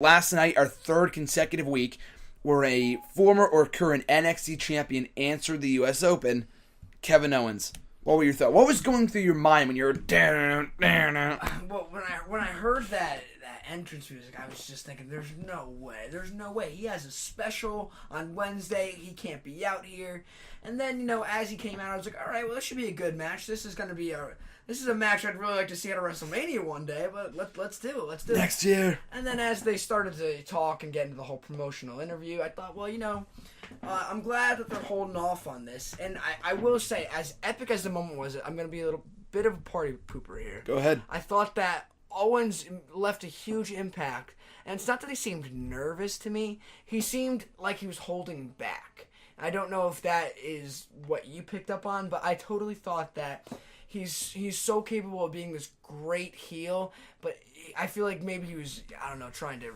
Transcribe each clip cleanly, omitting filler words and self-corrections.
last night, our third consecutive week, where a former or current NXT champion answered the U.S. Open, Kevin Owens. What were your thoughts? What was going through your mind when you were down? Well, when I heard that entrance music, I was just thinking, there's no way. He has a special on Wednesday. He can't be out here. And then, as he came out, I was like, all right, well, this should be a good match. This is a match I'd really like to see at a WrestleMania one day, but let's do it. Next year. And then as they started to talk and get into the whole promotional interview, I thought, well, I'm glad that they're holding off on this. And I will say, as epic as the moment was, I'm going to be a little bit of a party pooper here. Go ahead. I thought that Owens left a huge impact. And it's not that he seemed nervous to me. He seemed like he was holding back. I don't know if that is what you picked up on, but I totally thought that he's so capable of being this great heel, but I feel like maybe he was, trying to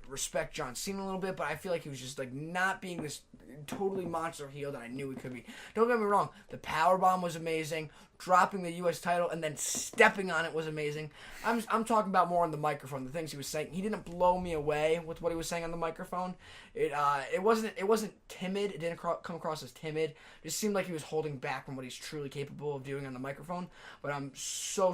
respect John Cena a little bit, but I feel like he was just not being this totally monster heel that I knew he could be. Don't get me wrong, the powerbomb was amazing, dropping the U.S. title and then stepping on it was amazing. I'm talking about more on the microphone, the things he was saying. He didn't blow me away with what he was saying on the microphone. It wasn't timid. It didn't come across as timid. It just seemed like he was holding back from what he's truly capable of doing on the microphone. But I'm so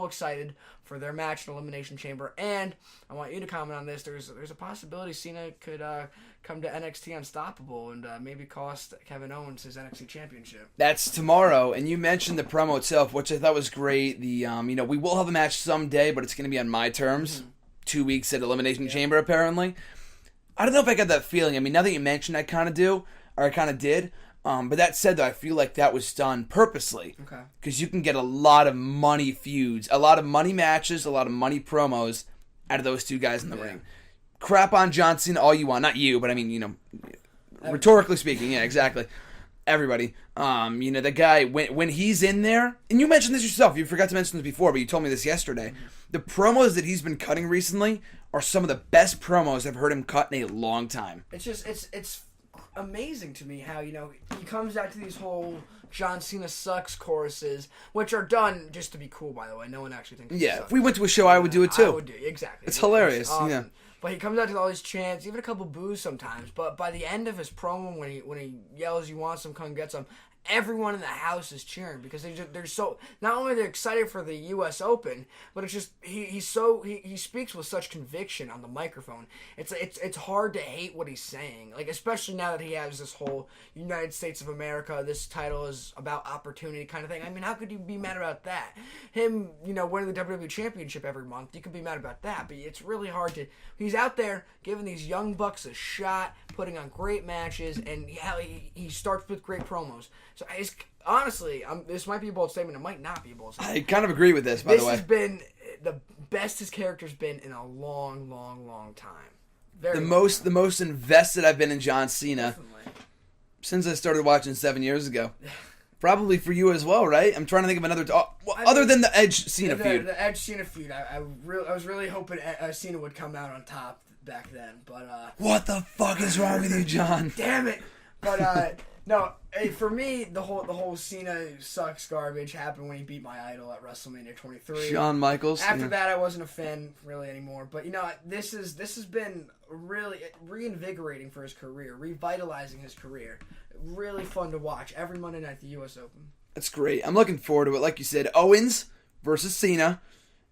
excited for their match in Elimination Chamber, and I want you to comment on this. There's a possibility Cena could come to NXT Unstoppable and maybe cost Kevin Owens his NXT Championship. That's tomorrow, and you mentioned the promo itself, which I thought was great. The we will have a match someday, but it's going to be on my terms. Mm-hmm. 2 weeks at Elimination Chamber, apparently. I don't know if I got that feeling. I mean, now that you mentioned, I kind of do, or I kind of did. But that said, though, I feel like that was done purposely. Okay. Because you can get a lot of money feuds, a lot of money matches, a lot of money promos out of those two guys in the ring. Crap on John Cena all you want. Not you, but I mean, rhetorically speaking. Yeah, exactly. Everybody. The guy, when he's in there, and you mentioned this yourself. You forgot to mention this before, but you told me this yesterday. Mm-hmm. The promos that he's been cutting recently are some of the best promos I've heard him cut in a long time. It's amazing to me how, he comes out to these whole John Cena sucks choruses, which are done just to be cool, by the way. No one actually thinks he sucks. If we went to a show, I would do it too. I would do, exactly. It's hilarious. But he comes out to all these chants, even a couple boos sometimes. But by the end of his promo, when he yells, "You want some? Come get some," everyone in the house is cheering because they're so, not only are they excited for the U.S. Open, but it's just he speaks with such conviction on the microphone. It's hard to hate what he's saying, like especially now that he has this whole United States of America, this title is about opportunity kind of thing. I mean, how could you be mad about that? Him, winning the WWE Championship every month, you could be mad about that, but it's really hard to. He's out there giving these young bucks a shot, putting on great matches, and he starts with great promos. So honestly, this might be a bold statement. It might not be a bold statement. I kind of agree with this, by the way. This has been the best his character's been in a long time. The most invested I've been in John Cena Definitely. Since I started watching 7 years ago. Probably for you as well, right? I'm trying to think of another... other than the Edge-Cena feud. The Edge-Cena feud. I was really hoping Cena would come out on top back then, but... What the fuck is wrong with you, John? Damn it! But, no, for me, the whole Cena sucks garbage happened when he beat my idol at WrestleMania 23. Shawn Michaels. After that, I wasn't a fan really anymore. But this has been really reinvigorating for his career, revitalizing his career. Really fun to watch every Monday night at the U.S. Open. That's great. I'm looking forward to it. Like you said, Owens versus Cena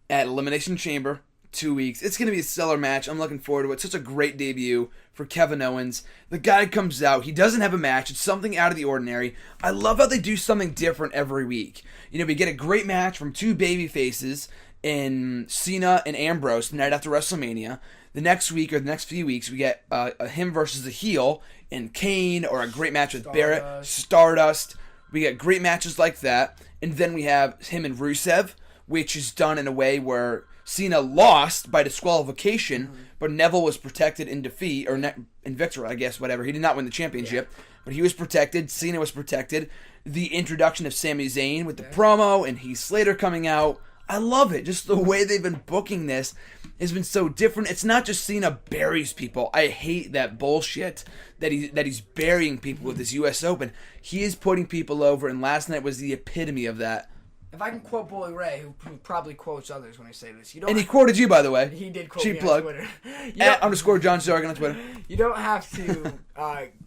at Elimination Chamber. 2 weeks. It's going to be a stellar match. I'm looking forward to it. Such a great debut for Kevin Owens. The guy comes out. He doesn't have a match. It's something out of the ordinary. I love how they do something different every week. We get a great match from two baby faces in Cena and Ambrose the night after WrestleMania. The next week or the next few weeks, we get him versus a heel in Kane, or a great match with Barrett, Stardust. We get great matches like that. And then we have him and Rusev, which is done in a way where Cena lost by disqualification, but Neville was protected in defeat, or in victory, I guess, whatever. He did not win the championship, but he was protected. Cena was protected. The introduction of Sami Zayn with the promo and Heath Slater coming out. I love it. Just the way they've been booking this has been so different. It's not just Cena buries people. I hate that bullshit that he's burying people with this U.S. Open. He is putting people over, and last night was the epitome of that. If I can quote Bully Ray, who probably quotes others when I say this, you don't. And he quoted you, by the way. He did quote Cheap me plug. on Twitter. @_John Sargent on Twitter. You don't have to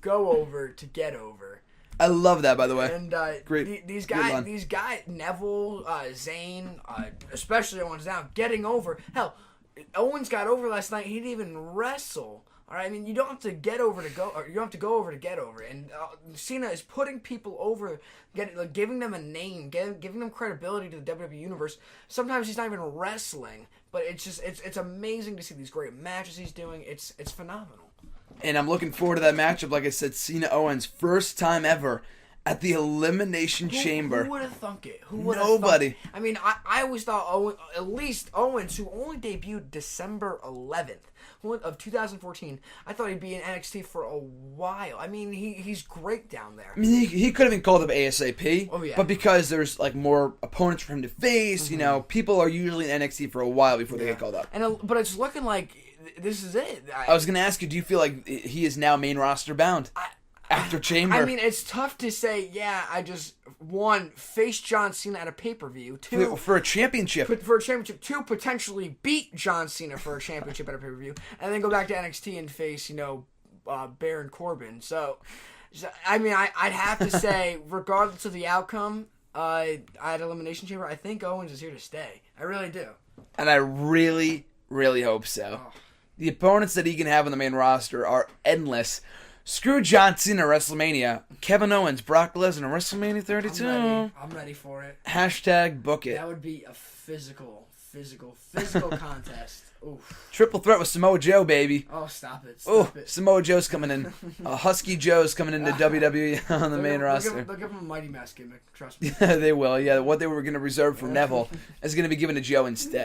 go over to get over. I love that, by the way. And Great. these line. guys, Neville, Zayn, especially Owens now, getting over. Hell, Owens got over last night. He didn't even wrestle. All right, I mean, you don't have to get over to go, or you don't have to go over to get over. And Cena is putting people over, giving them a name, giving them credibility to the WWE universe. Sometimes he's not even wrestling, but it's amazing to see these great matches he's doing. It's phenomenal. And I'm looking forward to that matchup. Like I said, Cena Owens, first time ever at the Elimination Chamber. Who would have thunk it? Nobody. I mean, I always thought at least Owens, who only debuted December 11th of 2014, I thought he'd be in NXT for a while. I mean, he's great down there. I mean, he could have been called up ASAP. Oh, yeah. But because there's like more opponents for him to face, you know, people are usually in NXT for a while before they get called up. But it's looking like this is it. I was going to ask you, do you feel like he is now main roster bound? After Chamber. I mean, it's tough to say, I just, one, face John Cena at a pay-per-view. Two, for a championship. For a championship. Two, potentially beat John Cena for a championship at a pay-per-view. And then go back to NXT and face, Baron Corbin. So I mean, I'd have to say, regardless of the outcome at Elimination Chamber, I think Owens is here to stay. I really do. And I really, really hope so. Oh. The opponents that he can have on the main roster are endless. Screw John Cena at WrestleMania. Kevin Owens, Brock Lesnar, WrestleMania 32. I'm ready for it. # book it. That would be a physical contest. Oof. Triple threat with Samoa Joe, baby. Oh, stop it. Oh, Samoa Joe's coming in. Husky Joe's coming into WWE on the main roster. They'll give him a Mighty Mask gimmick. Trust me. They will. Yeah, what they were going to reserve for Neville is going to be given to Joe instead.